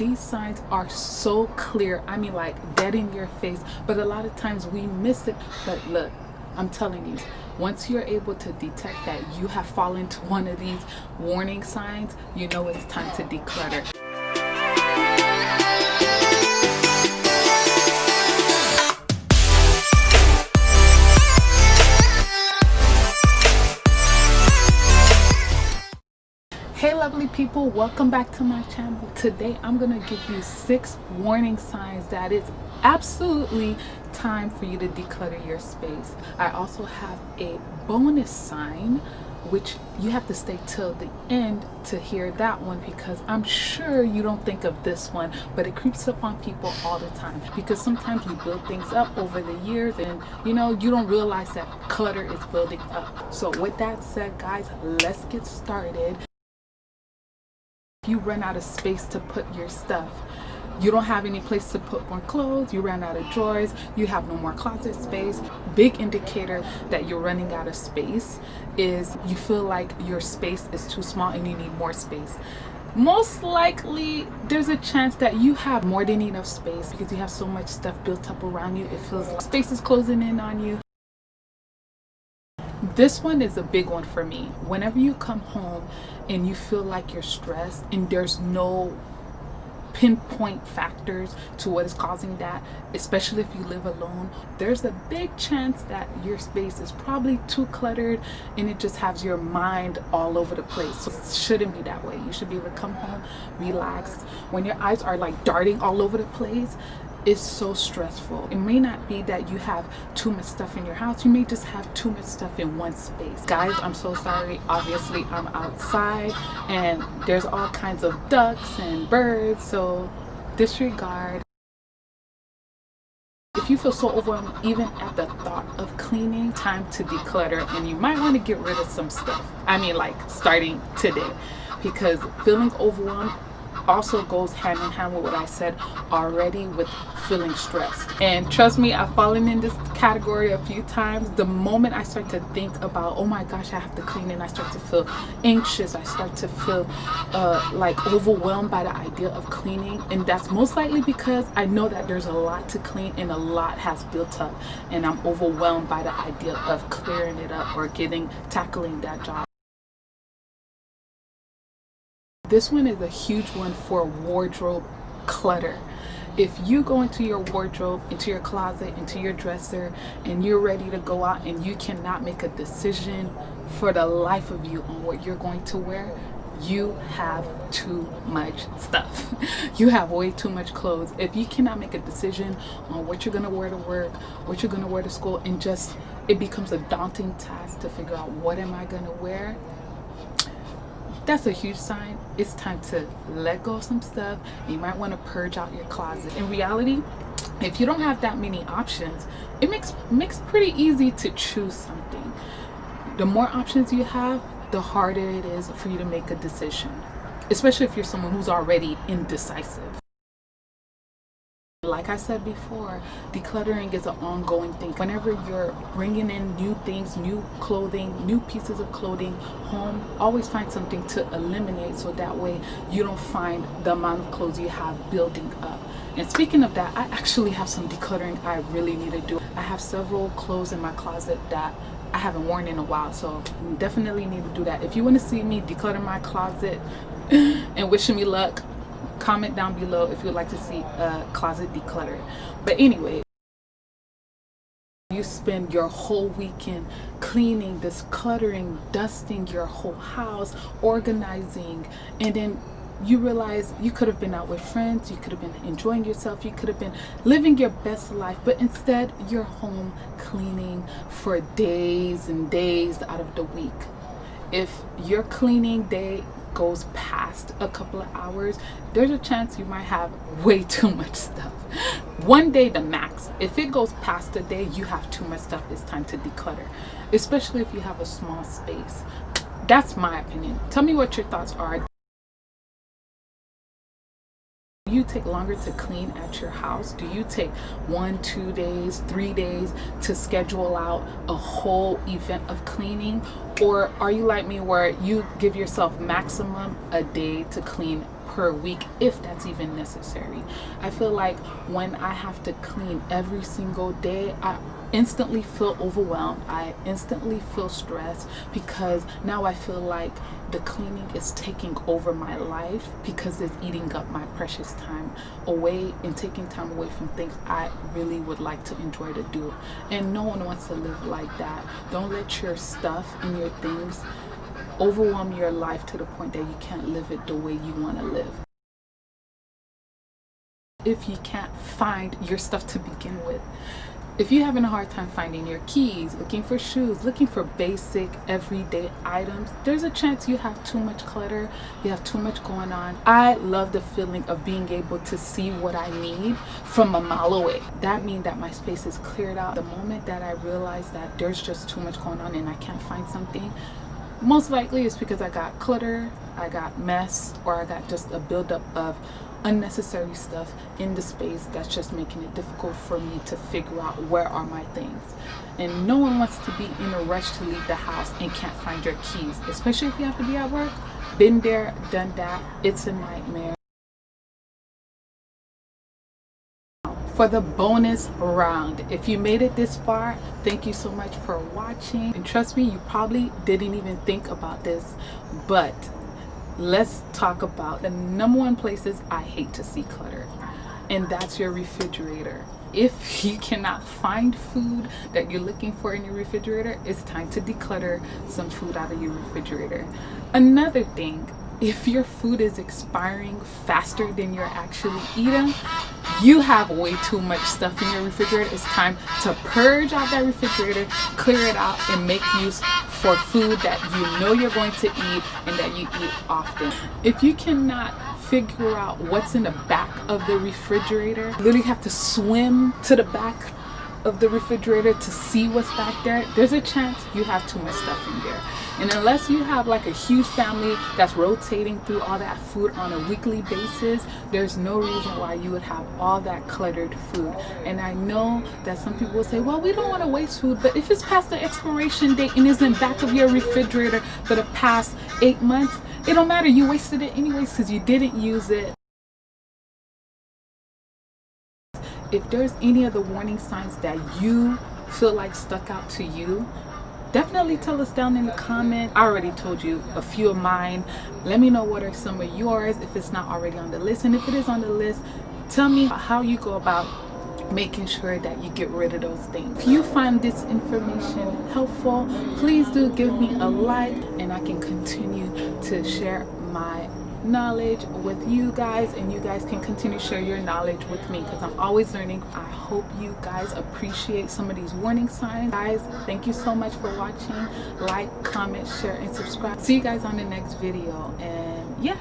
these signs are so clear. I mean, like dead in your face, but a lot of times we miss it. But look, I'm telling you, once you're able to detect that you have fallen to one of these warning signs, you know it's time to declutter. Hey lovely people, welcome back to my channel. Today I'm gonna give you 6 warning signs that it's absolutely time for you to declutter your space. I also have a bonus sign which you have to stay till the end to hear that one, because I'm sure you don't think of this one, but it creeps up on people all the time, because sometimes you build things up over the years and you don't realize that clutter is building up. So with that said, guys, let's get started. If you run out of space to put your stuff, you don't have any place to put more clothes, you ran out of drawers, you have no more closet space, big indicator that you're running out of space is you feel like your space is too small and you need more space. Most likely there's a chance that you have more than enough space because you have so much stuff built up around you. It feels like space is closing in on you. This one is a big one for me. Whenever you come home and you feel like you're stressed and there's no pinpoint factors to what is causing that, especially if you live alone, there's a big chance that your space is probably too cluttered and it just has your mind all over the place. So it shouldn't be that way. You should be able to come home, relax. When your eyes are like darting all over the place, it's so stressful. It may not be that you have too much stuff in your house, you may just have too much stuff in one space. Guys, I'm so sorry. Obviously I'm outside and there's all kinds of ducks and birds, so disregard. If you feel so overwhelmed even at the thought of cleaning, time to declutter, and you might want to get rid of some stuff. I mean, like starting today, because feeling overwhelmed also goes hand in hand with what I said already with feeling stressed. And trust me, I've fallen in this category a few times. The moment I start to think about, oh my gosh, I have to clean, and I start to feel anxious, I start to feel like overwhelmed by the idea of cleaning. And that's most likely because I know that there's a lot to clean and a lot has built up, and I'm overwhelmed by the idea of clearing it up or tackling that job. This one is a huge one for wardrobe clutter. If you go into your wardrobe, into your closet, into your dresser, and you're ready to go out and you cannot make a decision for the life of you on what you're going to wear, you have too much stuff. You have way too much clothes. If you cannot make a decision on what you're going to wear to work, what you're going to wear to school, and just it becomes a daunting task to figure out what am I going to wear, that's a huge sign. It's time to let go of some stuff. You might want to purge out your closet. In reality, if you don't have that many options, it makes pretty easy to choose something. The more options you have, the harder it is for you to make a decision, especially if you're someone who's already indecisive. Like I said before, decluttering is an ongoing thing. Whenever you're bringing in new things, new clothing, new pieces of clothing home, always find something to eliminate so that way you don't find the amount of clothes you have building up. And speaking of that, I actually have some decluttering I really need to do. I have several clothes in my closet that I haven't worn in a while, so definitely need to do that. If you want to see me declutter my closet and wishing me luck, comment down below if you'd like to see a closet declutter. But anyway, you spend your whole weekend cleaning, cluttering, dusting your whole house, organizing, and then you realize you could have been out with friends, you could have been enjoying yourself, you could have been living your best life, but instead you're home cleaning for days and days out of the week. If your cleaning day goes past a couple of hours, there's a chance you might have way too much stuff. One day the max. If it goes past a day, you have too much stuff. It's time to declutter, especially if you have a small space. That's my opinion. Tell me what your thoughts are. Do you take longer to clean at your house? Do you take 1, 2 days, 3 days to schedule out a whole event of cleaning? Or are you like me where you give yourself maximum a day to clean per week, if that's even necessary. I feel like when I have to clean every single day, I instantly feel overwhelmed. I instantly feel stressed, because now I feel like the cleaning is taking over my life, because it's eating up my precious time away and taking time away from things I really would like to enjoy to do. And no one wants to live like that. Don't let your stuff and your things overwhelm your life to the point that you can't live it the way you want to live. If you can't find your stuff to begin with, if you're having a hard time finding your keys, looking for shoes, looking for basic everyday items, there's a chance you have too much clutter, you have too much going on. I love the feeling of being able to see what I need from a mile away. That means that my space is cleared out. The moment that I realize that there's just too much going on and I can't find something, most likely it's because I got clutter, I got mess, or I got just a buildup of unnecessary stuff in the space that's just making it difficult for me to figure out where are my things. And no one wants to be in a rush to leave the house and can't find your keys, especially if you have to be at work. Been there, done that. It's a nightmare. For the bonus round, if you made it this far, thank you so much for watching. And trust me, you probably didn't even think about this, but let's talk about the number one places I hate to see clutter, and that's your refrigerator. If you cannot find food that you're looking for in your refrigerator, it's time to declutter some food out of your refrigerator. Another thing, if your food is expiring faster than you're actually eating, you have way too much stuff in your refrigerator. It's time to purge out that refrigerator, clear it out, and make use for food that you know you're going to eat and that you eat often. If you cannot figure out what's in the back of the refrigerator, you literally have to swim to the back of the refrigerator to see what's back there, there's a chance you have too much stuff in there. And unless you have like a huge family that's rotating through all that food on a weekly basis, there's no reason why you would have all that cluttered food. And I know that some people will say, well, we don't want to waste food, but if it's past the expiration date and is in back of your refrigerator for the past 8 months, it don't matter, you wasted it anyways because you didn't use it. If there's any of the warning signs that you feel like stuck out to you, definitely tell us down in the comment. I already told you a few of mine. Let me know what are some of yours if it's not already on the list. And if it is on the list, tell me how you go about making sure that you get rid of those things. If you find this information helpful, please do give me a like, and I can continue to share my knowledge with you guys, and you guys can continue to share your knowledge with me, because I'm always learning. I hope you guys appreciate some of these warning signs. Guys, thank you so much for watching. Like, comment, share, and subscribe. See you guys on the next video, and yeah.